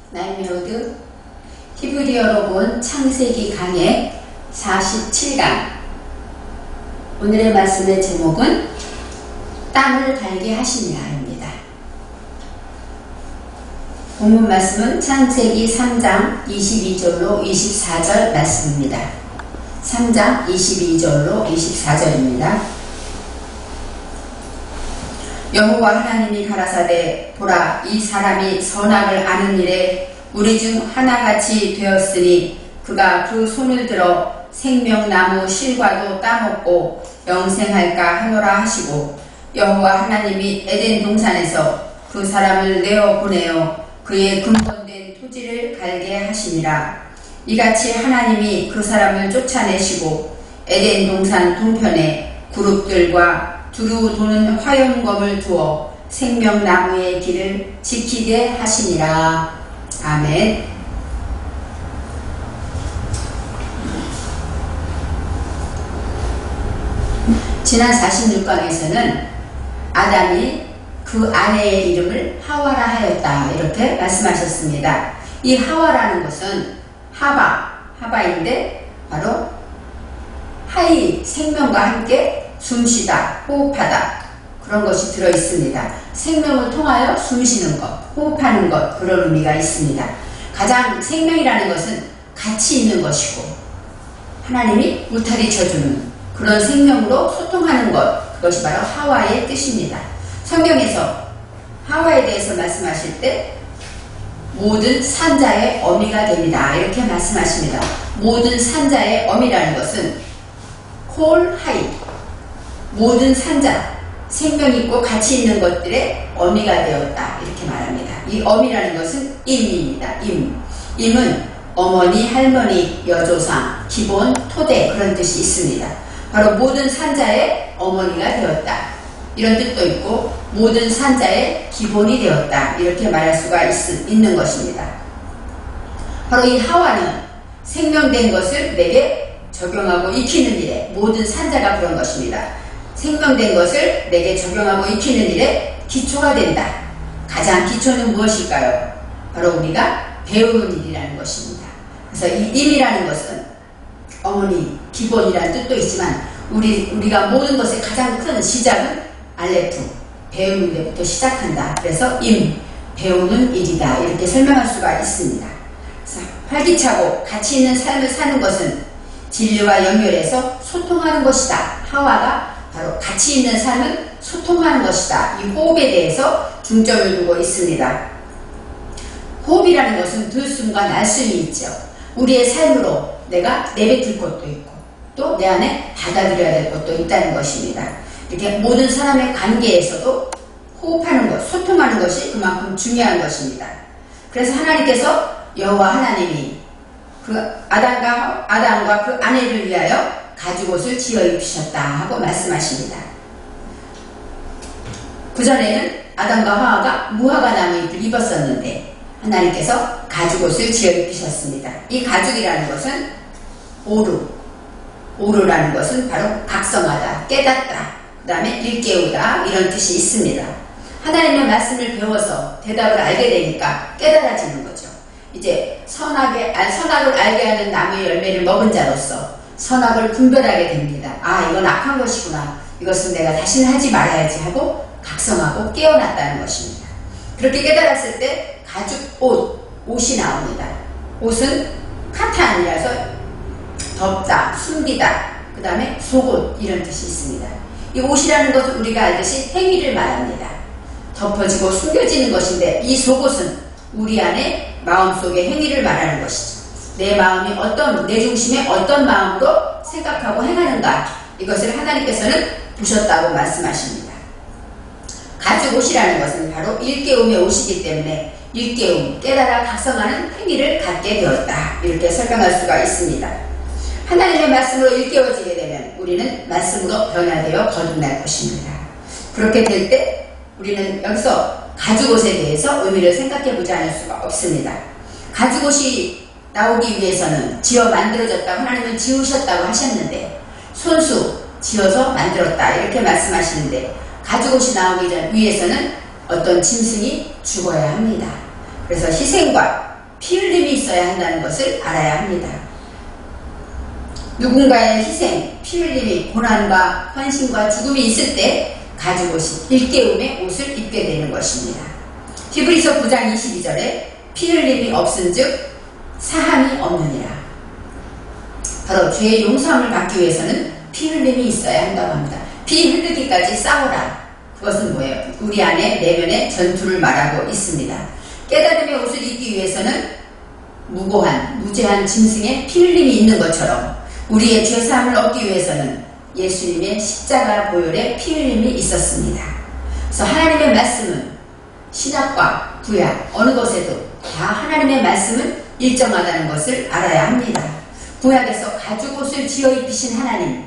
나인메오드 히브리어로 본 창세기 강의 47강. 오늘의 말씀의 제목은 땅을 갈게 하시니라입니다. 본문 말씀은 창세기 3장 22절로 24절 말씀입니다. 3장 22절로 24절입니다. 여호와 하나님이 가라사대 보라, 이 사람이 선악을 아는 일에 우리 중 하나같이 되었으니 그가 그 손을 들어 생명나무 실과도 따먹고 영생할까 하노라 하시고, 여호와 하나님이 에덴 동산에서 그 사람을 내어 보내어 그의 근본된 토지를 갈게 하시니라. 이같이 하나님이 그 사람을 쫓아내시고 에덴 동산 동편에 그룹들과 두루 도는 화염검을 두어 생명나무의 길을 지키게 하시니라. 아멘. 지난 46강에서는 아담이 그 아내의 이름을 하와라 하였다, 이렇게 말씀하셨습니다. 이 하와라는 것은 하바인데 바로 하이, 생명과 함께 숨쉬다, 호흡하다, 그런 것이 들어있습니다. 생명을 통하여 숨쉬는 것, 호흡하는 것, 그런 의미가 있습니다. 가장 생명이라는 것은 가치 있는 것이고 하나님이 울타리 쳐주는 그런 생명으로 소통하는 것, 그것이 바로 하와의 뜻입니다. 성경에서 하와에 대해서 말씀하실 때 모든 산자의 어미가 됩니다, 이렇게 말씀하십니다. 모든 산자의 어미라는 것은 콜하이, 모든 산자, 생명 있고 가치 있는 것들의 어미가 되었다, 이렇게 말합니다. 이 어미라는 것은 임입니다. 임은 어머니, 할머니, 여조상, 기본, 토대, 그런 뜻이 있습니다. 바로 모든 산자의 어머니가 되었다, 이런 뜻도 있고 모든 산자의 기본이 되었다, 이렇게 말할 수가 있는 것입니다. 바로 이 하와는 생명된 것을 내게 적용하고 익히는 일에, 모든 산자가 그런 것입니다. 생명된 것을 내게 적용하고 익히는 일에 기초가 된다. 가장 기초는 무엇일까요? 바로 우리가 배우는 일이라는 것입니다. 그래서 이 임이라는 것은 어머니, 기본이라는 뜻도 있지만 우리가 모든 것의 가장 큰 시작은 알레프, 배우는 데부터 시작한다. 그래서 임, 배우는 일이다, 이렇게 설명할 수가 있습니다. 그래서 활기차고 가치 있는 삶을 사는 것은 진리와 연결해서 소통하는 것이다. 하와가 바로 가치 있는 삶은 소통하는 것이다. 이 호흡에 대해서 중점을 두고 있습니다. 호흡이라는 것은 들숨과 날숨이 있죠. 우리의 삶으로 내가 내뱉을 것도 있고 또 내 안에 받아들여야 될 것도 있다는 것입니다. 이렇게 모든 사람의 관계에서도 호흡하는 것, 소통하는 것이 그만큼 중요한 것입니다. 그래서 하나님께서, 여호와 하나님이 그 아담과 그 아내를 위하여 가죽옷을 지어 입히셨다 하고 말씀하십니다. 그전에는 아담과 하와가 무화과 나무 잎을 입었었는데 하나님께서 가죽옷을 지어 입히셨습니다. 이 가죽이라는 것은 오르라는 것은 바로 각성하다, 깨닫다, 그 다음에 일깨우다, 이런 뜻이 있습니다. 하나님의 말씀을 배워서 대답을 알게 되니까 깨달아지는 거죠. 이제 선악을 알게 하는 나무의 열매를 먹은 자로서 선악을 분별하게 됩니다. 아, 이건 악한 것이구나, 이것은 내가 다시는 하지 말아야지 하고 각성하고 깨어났다는 것입니다. 그렇게 깨달았을 때 가죽 옷이 나옵니다. 옷은 카탄이라서 덮다, 숨기다, 그 다음에 속옷, 이런 뜻이 있습니다. 이 옷이라는 것은 우리가 알듯이 행위를 말합니다. 덮어지고 숨겨지는 것인데 이 속옷은 우리 안에 마음속의 행위를 말하는 것이죠. 내 마음이 내 중심에 어떤 마음으로 생각하고 행하는가, 이것을 하나님께서는 보셨다고 말씀하십니다. 가죽 옷이라는 것은 바로 일깨움의 옷이기 때문에 일깨움, 깨달아 각성하는 행위를 갖게 되었다, 이렇게 설명할 수가 있습니다. 하나님의 말씀으로 일깨워지게 되면 우리는 말씀으로 변화되어 거듭날 것입니다. 그렇게 될 때 우리는 여기서 가죽옷에 대해서 의미를 생각해보지 않을 수가 없습니다. 가죽옷이 나오기 위해서는 지어 만들어졌다고, 하나님은 지으셨다고 하셨는데 손수 지어서 만들었다, 이렇게 말씀하시는데 가죽옷이 나오기 위해서는 어떤 짐승이 죽어야 합니다. 그래서 희생과 피 흘림이 있어야 한다는 것을 알아야 합니다. 누군가의 희생, 피 흘림이 고난과 헌신과 죽음이 있을 때 가죽 옷이 일깨움의 옷을 입게 되는 것입니다. 히브리서 9장 22절에 피 흘림이 없은즉 사함이 없느니라. 바로 죄의 용서함을 받기 위해서는 피 흘림이 있어야 한다고 합니다. 피 흘리기까지 싸우라. 그것은 뭐예요? 우리 안에 내면의 전투를 말하고 있습니다. 깨달음의 옷을 입기 위해서는 무고한, 무죄한 짐승의 피 흘림이 있는 것처럼 우리의 죄사함을 얻기 위해서는 예수님의 십자가 보혈의 피 흘림이 있었습니다. 그래서 하나님의 말씀은 신약과 구약 어느 것에도 다 하나님의 말씀은 일정하다는 것을 알아야 합니다. 구약에서 가죽 옷을 지어 입히신 하나님,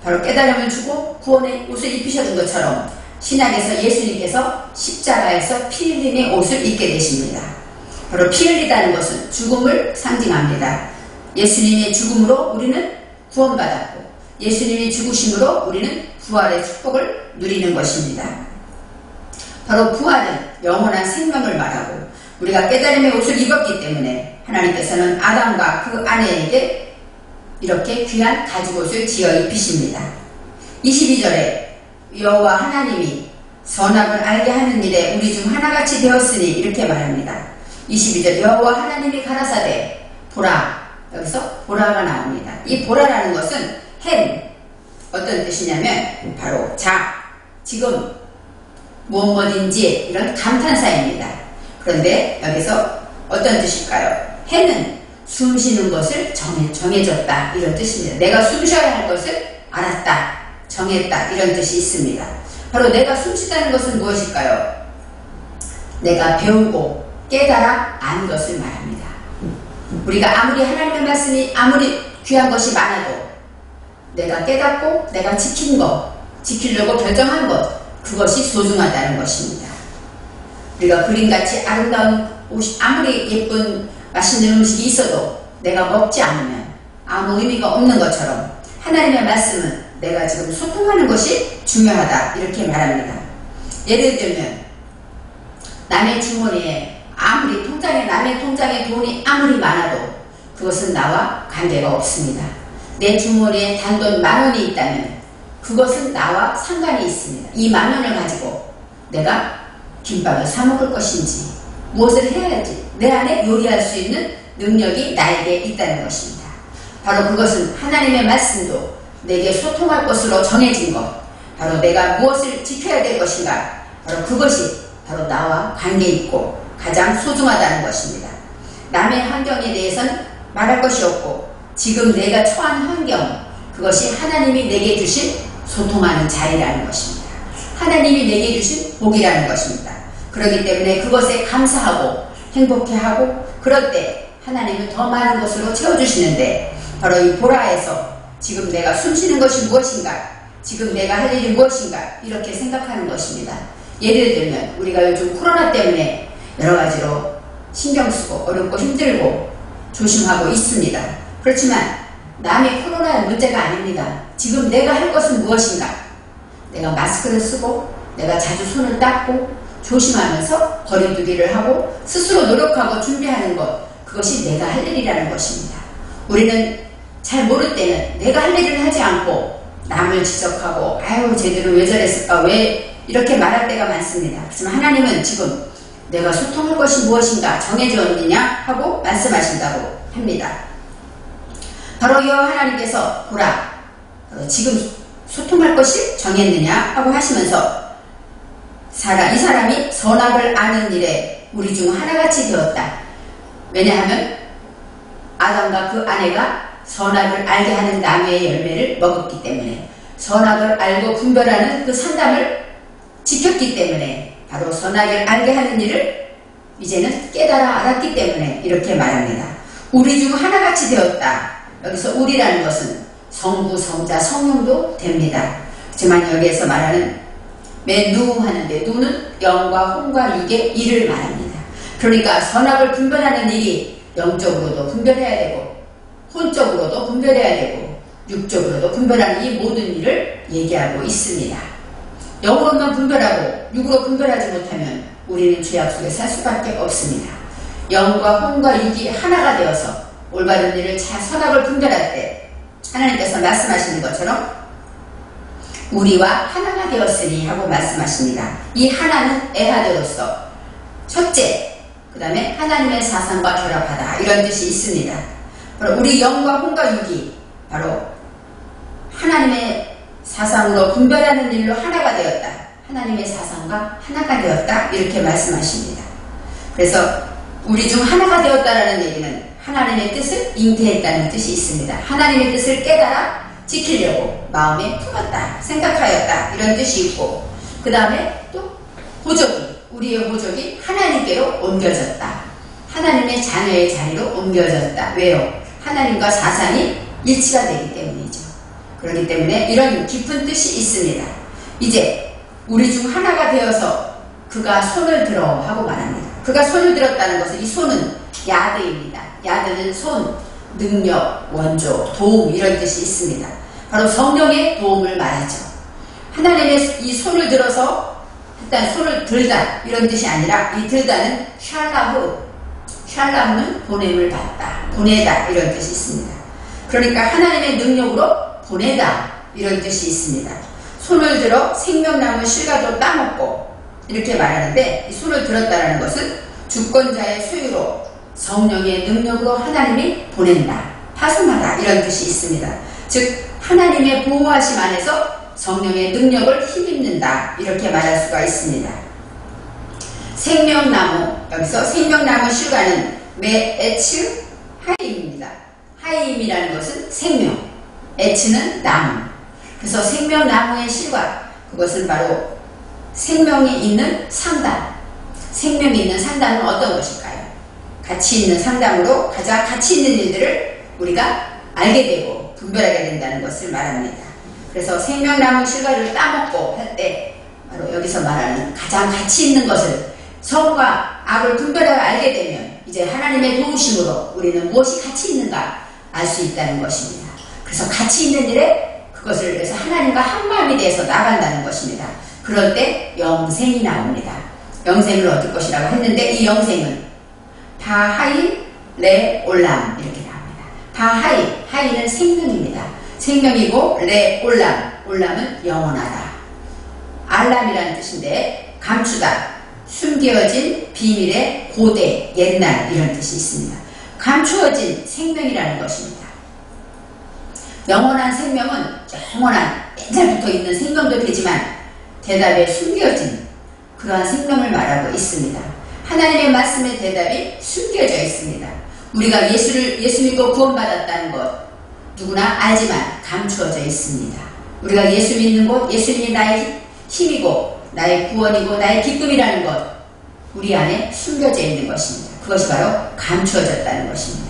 바로 깨달음을 주고 구원의 옷을 입히셔준 것처럼 신약에서 예수님께서 십자가에서 피 흘림의 옷을 입게 되십니다. 바로 피 흘리다는 것은 죽음을 상징합니다. 예수님의 죽음으로 우리는 구원받았고 예수님의 죽으심으로 우리는 부활의 축복을 누리는 것입니다. 바로 부활은 영원한 생명을 말하고 우리가 깨달음의 옷을 입었기 때문에 하나님께서는 아담과 그 아내에게 이렇게 귀한 가죽옷을 지어 입히십니다. 22절에 여호와 하나님이 선악을 알게 하는 일에 우리 중 하나같이 되었으니 이렇게 말합니다. 22절 여호와 하나님이 가라사대 보라. 여기서 보라가 나옵니다. 이 보라라는 것은 햄 어떤 뜻이냐면 바로 자 지금 무엇인지 이런 감탄사입니다. 그런데 여기서 어떤 뜻일까요? 해는 숨 쉬는 것을 정해졌다 이런 뜻입니다. 내가 숨 쉬어야 할 것을 알았다, 정했다 이런 뜻이 있습니다. 바로 내가 숨 쉬다는 것은 무엇일까요? 내가 배우고 깨달아 안 것을 말합니다. 우리가 아무리 하나님의 말씀이 아무리 귀한 것이 많아도 내가 깨닫고 내가 지킨 것, 지키려고 결정한 것 그것이 소중하다는 것입니다. 우리가 그림같이 아름다운 옷이 아무리 예쁜 맛있는 음식이 있어도 내가 먹지 않으면 아무 의미가 없는 것처럼 하나님의 말씀은 내가 지금 소통하는 것이 중요하다 이렇게 말합니다. 예를 들면 남의 주머니에 남의 통장에 돈이 아무리 많아도 그것은 나와 관계가 없습니다. 내 주머니에 단돈 10,000원이 있다면 그것은 나와 상관이 있습니다. 이 10,000원을 가지고 내가 김밥을 사 먹을 것인지 무엇을 해야 할지 내 안에 요리할 수 있는 능력이 나에게 있다는 것입니다. 바로 그것은 하나님의 말씀도 내게 소통할 것으로 정해진 것, 바로 내가 무엇을 지켜야 될 것인가, 바로 그것이 바로 나와 관계 있고 가장 소중하다는 것입니다. 남의 환경에 대해서는 말할 것이 없고 지금 내가 처한 환경, 그것이 하나님이 내게 주신 소통하는 자리라는 것입니다. 하나님이 내게 주신 복이라는 것입니다. 그렇기 때문에 그것에 감사하고 행복해하고 그럴 때 하나님은 더 많은 것으로 채워주시는데 바로 이 보라에서 지금 내가 숨쉬는 것이 무엇인가, 지금 내가 할 일이 무엇인가 이렇게 생각하는 것입니다. 예를 들면 우리가 요즘 코로나 때문에 여러 가지로 신경 쓰고 어렵고 힘들고 조심하고 있습니다. 그렇지만 남의 코로나의 문제가 아닙니다. 지금 내가 할 것은 무엇인가? 내가 마스크를 쓰고 내가 자주 손을 닦고 조심하면서 거리두기를 하고 스스로 노력하고 준비하는 것, 그것이 내가 할 일이라는 것입니다. 우리는 잘 모를 때는 내가 할 일을 하지 않고 남을 지적하고 아유 쟤들은 왜 저랬을까 왜 이렇게 말할 때가 많습니다. 하지만 하나님은 지금 내가 소통할 것이 무엇인가 정해졌느냐 하고 말씀하신다고 합니다. 바로 여호와 하나님께서 보라 지금 소통할 것이 정했느냐 하고 하시면서 이 사람이 선악을 아는 일에 우리 중 하나같이 되었다. 왜냐하면 아담과 그 아내가 선악을 알게 하는 나무의 열매를 먹었기 때문에 선악을 알고 분별하는 그 산담을 지켰기 때문에 바로 선악을 알게 하는 일을 이제는 깨달아 알았기 때문에 이렇게 말합니다. 우리 중 하나같이 되었다. 여기서 우리라는 것은 성부, 성자, 성령도 됩니다. 하지만 여기에서 말하는 매누 하는데 누는 영과 혼과 육의 일을 말합니다. 그러니까 선악을 분별하는 일이 영적으로도 분별해야 되고 혼적으로도 분별해야 되고 육적으로도 분별하는 이 모든 일을 얘기하고 있습니다. 영으로만 분별하고 육으로 분별하지 못하면 우리는 죄악 속에 살 수밖에 없습니다. 영과 혼과 육이 하나가 되어서 올바른 일을 잘 선악을 분별할 때 하나님께서 말씀하시는 것처럼 우리와 하나가 되었으니 하고 말씀하십니다. 이 하나는 에하드로서 첫째, 그 다음에 하나님의 사상과 결합하다 이런 뜻이 있습니다. 바로 우리 영과 혼과 육이 바로 하나님의 사상으로 분별하는 일로 하나가 되었다. 하나님의 사상과 하나가 되었다 이렇게 말씀하십니다. 그래서 우리 중 하나가 되었다라는 얘기는 하나님의 뜻을 잉태했다는 뜻이 있습니다. 하나님의 뜻을 깨달아 지키려고 마음에 품었다, 생각하였다 이런 뜻이 있고 그 다음에 또 우리의 호적이 하나님께로 옮겨졌다. 하나님의 자녀의 자리로 옮겨졌다. 왜요? 하나님과 사상이 일치가 되기 때문이죠. 그렇기 때문에 이런 깊은 뜻이 있습니다. 이제 우리 중 하나가 되어서 그가 손을 들어 하고 말합니다. 그가 손을 들었다는 것은 이 손은 야드입니다. 야드는 손, 능력, 원조, 도움 이런 뜻이 있습니다. 바로 성령의 도움을 말하죠. 하나님의 이 손을 들어서 일단 손을 들다 이런 뜻이 아니라 이 들다는 샬라후는 보냄을 받다, 보내다 이런 뜻이 있습니다. 그러니까 하나님의 능력으로 보내다 이런 뜻이 있습니다. 손을 들어 생명나무 실과도 따먹고 이렇게 말하는데 이 손을 들었다는 것은 주권자의 소유로 성령의 능력으로 하나님이 보낸다, 파송하다 이런 뜻이 있습니다. 즉 하나님의 보호하심 안에서 성령의 능력을 힘입는다 이렇게 말할 수가 있습니다. 생명나무, 여기서 생명나무 실과는 메에츠 하임입니다. 하임이라는 것은 생명, 에츠는 나무. 그래서 생명나무의 실과, 그것은 바로 생명이 있는 상담. 생명이 있는 상담은 어떤 것일까요? 가치 있는 상담으로 가장 가치 있는 일들을 우리가 알게 되고 분별하게 된다는 것을 말합니다. 그래서 생명나무 실과를 따먹고 할 때 바로 여기서 말하는 가장 가치 있는 것을 선과 악을 분별하여 알게 되면 이제 하나님의 도우심으로 우리는 무엇이 가치 있는가 알 수 있다는 것입니다. 그래서 가치 있는 일에 그것을 위해서 하나님과 한마음이 돼서 나간다는 것입니다. 그럴 때 영생이 나옵니다. 영생을 얻을 것이라고 했는데 이 영생은 바하이 레 올람 이렇게 나옵니다. 바하이, 하이는 생명입니다. 생명이고 레 올람은 영원하다. 알람이라는 뜻인데 감추다, 숨겨진 비밀의 고대, 옛날 이런 뜻이 있습니다. 감추어진 생명이라는 것입니다. 영원한 생명은 영원한 옛날부터 있는 생명도 되지만 대답에 숨겨진 그러한 생명을 말하고 있습니다. 하나님의 말씀의 대답이 숨겨져 있습니다. 우리가 예수 믿고 구원받았다는 것 누구나 알지만 감추어져 있습니다. 우리가 예수 믿는 것, 예수님이 나의 힘이고 나의 구원이고 나의 기쁨이라는 것 우리 안에 숨겨져 있는 것입니다. 그것이 바로 감추어졌다는 것입니다.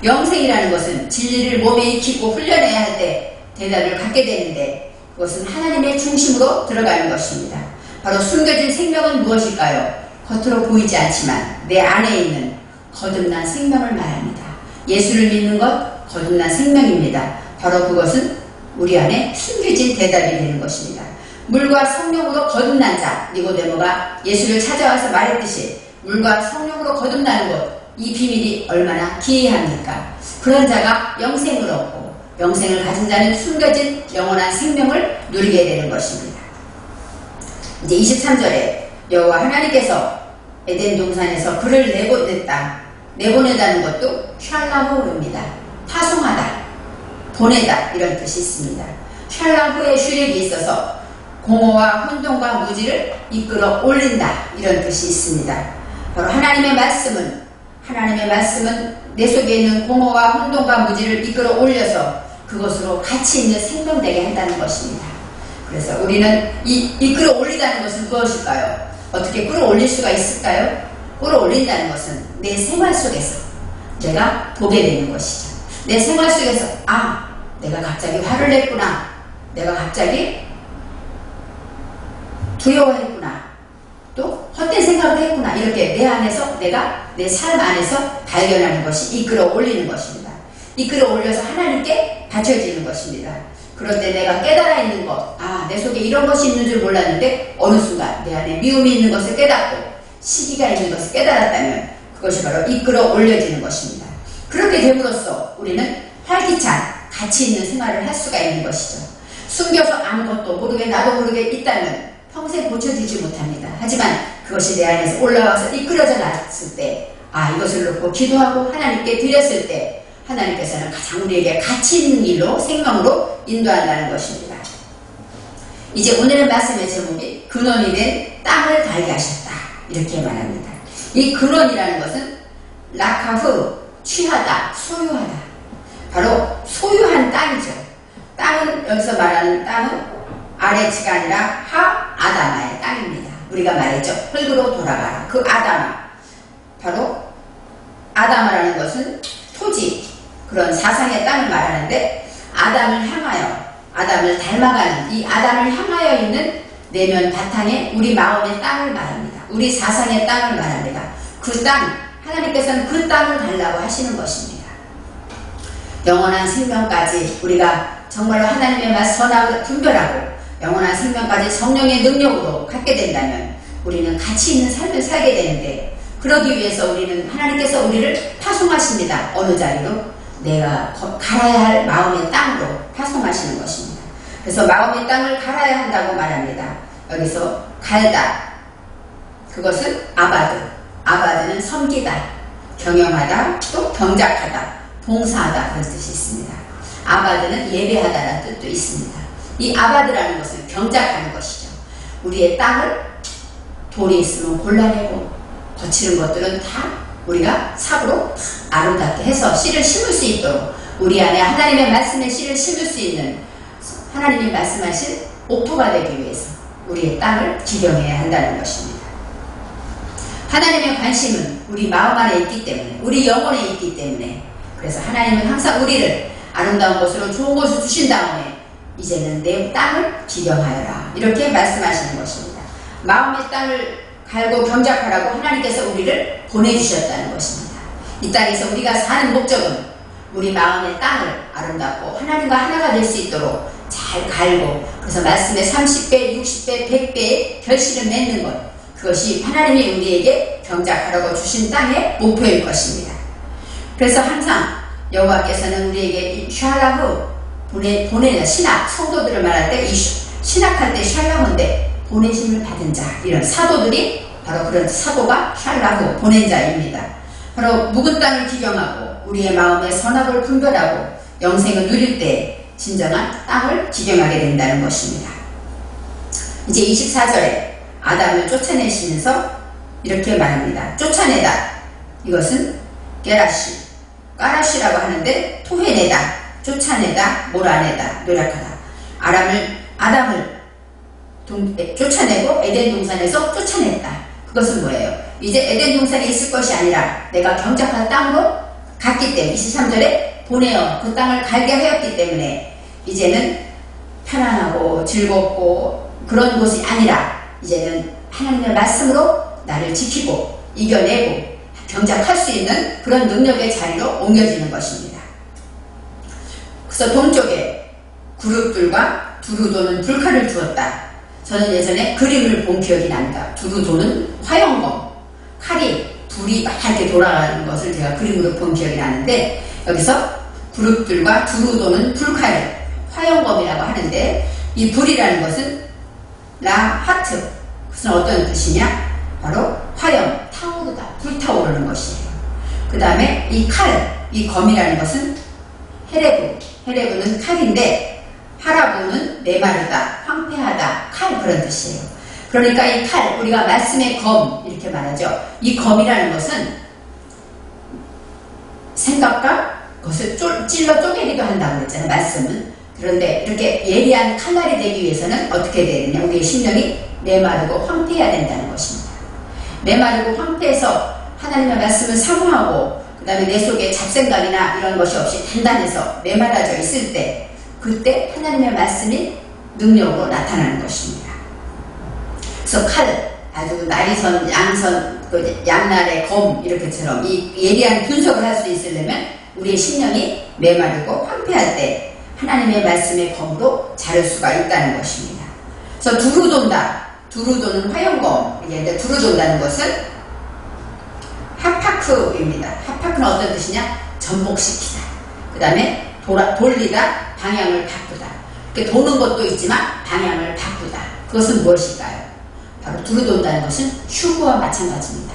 영생이라는 것은 진리를 몸에 익히고 훈련해야 할 때 대답을 갖게 되는데 그것은 하나님의 중심으로 들어가는 것입니다. 바로 숨겨진 생명은 무엇일까요? 겉으로 보이지 않지만 내 안에 있는 거듭난 생명을 말합니다. 예수를 믿는 것 거듭난 생명입니다. 바로 그것은 우리 안에 숨겨진 대답이 되는 것입니다. 물과 성령으로 거듭난 자, 니고데모가 예수를 찾아와서 말했듯이 물과 성령으로 거듭나는 것, 이 비밀이 얼마나 기이합니까? 그런 자가 영생을 얻고 영생을 가진 자는 숨겨진 영원한 생명을 누리게 되는 것입니다. 이제 23절에 여호와 하나님께서 에덴 동산에서 그를 내보내다는 것도 샬라후입니다. 파송하다, 보내다 이런 뜻이 있습니다. 샬라후의 슈렉이 있어서 공허와 혼돈과 무지를 이끌어 올린다 이런 뜻이 있습니다. 바로 하나님의 말씀은 내 속에 있는 공허와 혼돈과 무지를 이끌어 올려서 그것으로 가치 있는 생명되게 한다는 것입니다. 그래서 우리는 이 이끌어 올리다는 것은 무엇일까요? 어떻게 끌어올릴 수가 있을까요? 끌어올린다는 것은 내 생활 속에서 내가 보게 되는 것이죠. 내 생활 속에서 내가 갑자기 화를 냈구나, 내가 갑자기 두려워했구나, 또 헛된 생각을 했구나, 이렇게 내 안에서 내가 내 삶 안에서 발견하는 것이 이끌어 올리는 것입니다. 이끌어 올려서 하나님께 바쳐지는 것입니다. 그럴 때 내가 깨달아 있는 것, 내 속에 이런 것이 있는 줄 몰랐는데 어느 순간 내 안에 미움이 있는 것을 깨닫고 시기가 있는 것을 깨달았다면 그것이 바로 이끌어 올려지는 것입니다. 그렇게 됨으로써 우리는 활기찬 가치 있는 생활을 할 수가 있는 것이죠. 숨겨서 아무것도 모르게 나도 모르게 있다면 평생 고쳐지지 못합니다. 하지만 그것이 내 안에서 올라와서 이끌어져 놨을 때, 이것을 놓고 기도하고 하나님께 드렸을 때 하나님께서는 가장 우리에게 가치 있는 일로 생명으로 인도한다는 것입니다. 이제 오늘의 말씀의 제목이 근원이 된 땅을 달게 하셨다, 이렇게 말합니다. 이 근원이라는 것은 라카흐, 취하다, 소유하다, 바로 소유한 땅이죠. 땅은, 여기서 말하는 땅은 아레치가 아니라 아다마의 땅입니다. 우리가 말했죠. 흙으로 돌아가라. 그 아다마, 바로 아다마라는 것은 토지, 그런 사상의 땅을 말하는데, 아담을 향하여, 아담을 닮아가는 이 아담을 향하여 있는 내면 바탕에 우리 마음의 땅을 말합니다. 우리 사상의 땅을 말합니다. 그 땅, 하나님께서는 그 땅을 달라고 하시는 것입니다. 영원한 생명까지 우리가 정말로 하나님의 말 선악을 분별하고 영원한 생명까지 성령의 능력으로 갖게 된다면 우리는 가치 있는 삶을 살게 되는데, 그러기 위해서 우리는 하나님께서 우리를 파송하십니다. 어느 자리로? 내가 갈아야 할 마음의 땅으로 파송하시는 것입니다. 그래서 마음의 땅을 갈아야 한다고 말합니다. 여기서 갈다, 그것은 아바드, 아바드는 섬기다, 경영하다, 또 경작하다, 봉사하다, 그런 뜻이 있습니다. 아바드는 예배하다라는 뜻도 있습니다. 이 아바드라는 것은 경작하는 것이죠. 우리의 땅을 돌이 있으면 골라내고 거치는 것들은 다 우리가 삽으로 아름답게 해서 씨를 심을 수 있도록, 우리 안에 하나님의 말씀의 씨를 심을 수 있는 하나님이 말씀하신 옥토가 되기 위해서 우리의 땅을 기경해야 한다는 것입니다. 하나님의 관심은 우리 마음 안에 있기 때문에, 우리 영혼에 있기 때문에, 그래서 하나님은 항상 우리를 아름다운 곳으로 좋은 곳을 주신 다음에 이제는 내 땅을 기경하여라, 이렇게 말씀하시는 것입니다. 마음의 땅을 갈고 경작하라고 하나님께서 우리를 보내주셨다는 것입니다. 이 땅에서 우리가 사는 목적은 우리 마음의 땅을 아름답고 하나님과 하나가 될 수 있도록 잘 갈고, 그래서 말씀의 30배, 60배, 100배의 결실을 맺는 것, 그것이 하나님이 우리에게 경작하라고 주신 땅의 목표일 것입니다. 그래서 항상 여호와께서는 우리에게 이 샬라흐, 보내는 신학, 성도들을 말할 때 이 신학할 때 샬라흐인데 보내심을 받은 자, 이런 사도들이 바로 그런 사도가 샬라흐, 보낸 자입니다. 바로 묵은 땅을 기경하고 우리의 마음의 선악을 분별하고 영생을 누릴 때 진정한 땅을 기경하게 된다는 것입니다. 이제 24절에 아담을 쫓아내시면서 이렇게 말합니다. 쫓아내다, 이것은 게라시, 까라시라고 하는데 토해내다, 쫓아내다, 몰아내다, 노력하다. 아담을 쫓아내고 에덴 동산에서 쫓아냈다. 그것은 뭐예요? 이제 에덴 동산에 있을 것이 아니라 내가 경작한 땅으로 갔기 때문에, 23절에 보내어 그 땅을 갈게 하였기 때문에 이제는 편안하고 즐겁고 그런 곳이 아니라 이제는 하나님의 말씀으로 나를 지키고 이겨내고 경작할 수 있는 그런 능력의 자리로 옮겨지는 것입니다. 그래서 동쪽에 그룹들과 두루 도는 불칼을 두었다. 저는 예전에 그림을 본 기억이 납니다. 두루 도는 화영검, 칼이 불이 막 이렇게 돌아가는 것을 제가 그림으로 본 기억이 나는데, 여기서 그룹들과 두루 도는 불칼, 화영검이라고 하는데, 이 불이라는 것은 라하트, 그것은 어떤 뜻이냐? 바로 화영, 타오르다, 불타오르는 것이에요. 그 다음에 이 칼, 이 검이라는 것은 헤레브는 칼인데, 하라부는 메마르다, 황폐하다, 칼, 그런 뜻이에요. 그러니까 이 칼, 우리가 말씀의 검 이렇게 말하죠. 이 검이라는 것은 생각과 그것을 찔러 쪼개기도 한다고 그랬잖아요, 말씀은. 그런데 이렇게 예리한 칼날이 되기 위해서는 어떻게 해야 되느냐? 우리의 심령이 메마르고 황폐해야 된다는 것입니다. 메마르고 황폐해서 하나님의 말씀을 사모하고 그 다음에 내 속에 잡생각이나 이런 것이 없이 단단해서 메마라져 있을 때, 그때 하나님의 말씀이 능력으로 나타나는 것입니다. 그래서 칼, 아주 나리선, 양선, 양날의 검 이렇게처럼 이 예리한 분석을 할 수 있으려면 우리의 심령이 메마르고 황폐할 때 하나님의 말씀의 검으로 자를 수가 있다는 것입니다. 그래서 두루 돈다, 두루 도는 화영검, 이게 두루 돈다는 것은 하파크입니다. 하파크는 어떤 뜻이냐? 전복시키다. 그 다음에 돌리다, 방향을 바꾸다. 이렇게 도는 것도 있지만 방향을 바꾸다. 그것은 무엇일까요? 바로 두루 돈다는 것은 휴거와 마찬가지입니다.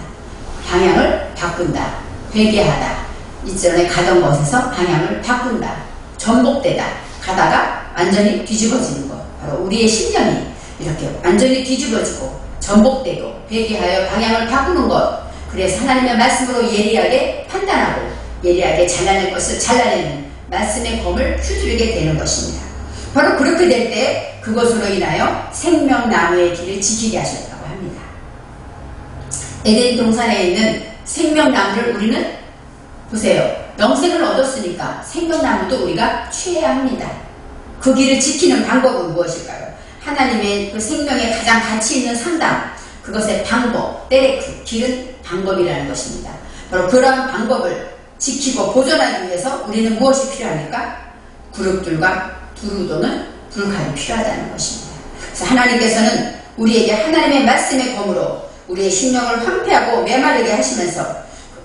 방향을 바꾼다, 회개하다, 이전에 가던 것에서 방향을 바꾼다, 전복되다, 가다가 완전히 뒤집어지는 것. 바로 우리의 심령이 이렇게 완전히 뒤집어지고 전복되고 회개하여 방향을 바꾸는 것. 그래서 하나님의 말씀으로 예리하게 판단하고 예리하게 잘라낼 것을 잘라내는 말씀의 검을 휘두르게 되는 것입니다. 바로 그렇게 될 때 그것으로 인하여 생명나무의 길을 지키게 하셨다고 합니다. 에덴 동산에 있는 생명나무를 우리는 보세요. 영생을 얻었으니까 생명나무도 우리가 취해야 합니다. 그 길을 지키는 방법은 무엇일까요? 하나님의 그 생명에 가장 가치 있는 상담, 그것의 방법, 때레크, 길은 방법이라는 것입니다. 바로 그러한 방법을 지키고 보존하기 위해서 우리는 무엇이 필요합니까? 그룹들과 두루도는 불칼이 필요하다는 것입니다. 그래서 하나님께서는 우리에게 하나님의 말씀의 검으로 우리의 심령을 황폐하고 메마르게 하시면서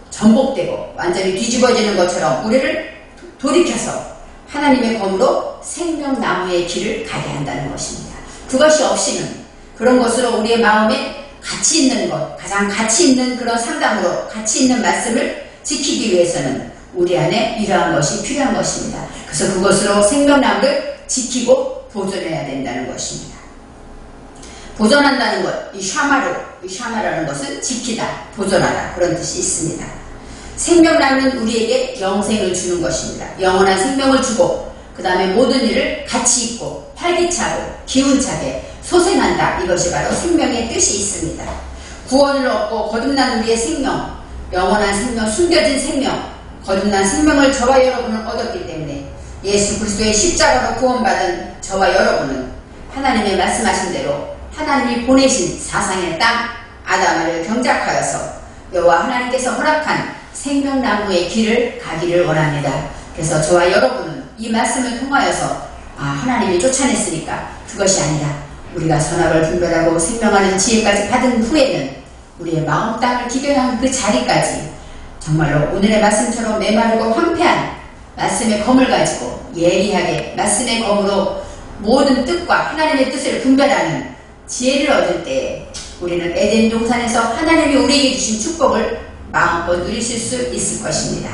전복되고 완전히 뒤집어지는 것처럼 우리를 돌이켜서 하나님의 검으로 생명나무의 길을 가게 한다는 것입니다. 그것이 없이는 그런 것으로 우리의 마음에 가치 있는 것, 가장 가치 있는 그런 상담으로 가치 있는 말씀을 지키기 위해서는 우리 안에 이러한 것이 필요한 것입니다. 그래서 그것으로 생명나무를 지키고 보존해야 된다는 것입니다. 보존한다는 것, 이 샤마라는 것은 지키다, 보존하다 그런 뜻이 있습니다. 생명나무는 우리에게 영생을 주는 것입니다. 영원한 생명을 주고 그 다음에 모든 일을 가치 있고 활기차고 기운차게 소생한다. 이것이 바로 생명의 뜻이 있습니다. 구원을 얻고 거듭난 우리의 생명, 영원한 생명, 숨겨진 생명, 거듭난 생명을 저와 여러분은 얻었기 때문에 예수 그리스도의 십자가로 구원받은 저와 여러분은 하나님의 말씀하신 대로 하나님이 보내신 사상의 땅 아담을 경작하여서 여호와 하나님께서 허락한 생명나무의 길을 가기를 원합니다. 그래서 저와 여러분은 이 말씀을 통하여서 하나님이 쫓아냈으니까 그것이 아니라 우리가 선악을 분별하고 생명하는 지혜까지 받은 후에는 우리의 마음 땅을 기경한 그 자리까지 정말로 오늘의 말씀처럼 메마르고 황폐한 말씀의 검을 가지고 예리하게 말씀의 검으로 모든 뜻과 하나님의 뜻을 분별하는 지혜를 얻을 때 우리는 에덴 동산에서 하나님이 우리에게 주신 축복을 마음껏 누리실 수 있을 것입니다.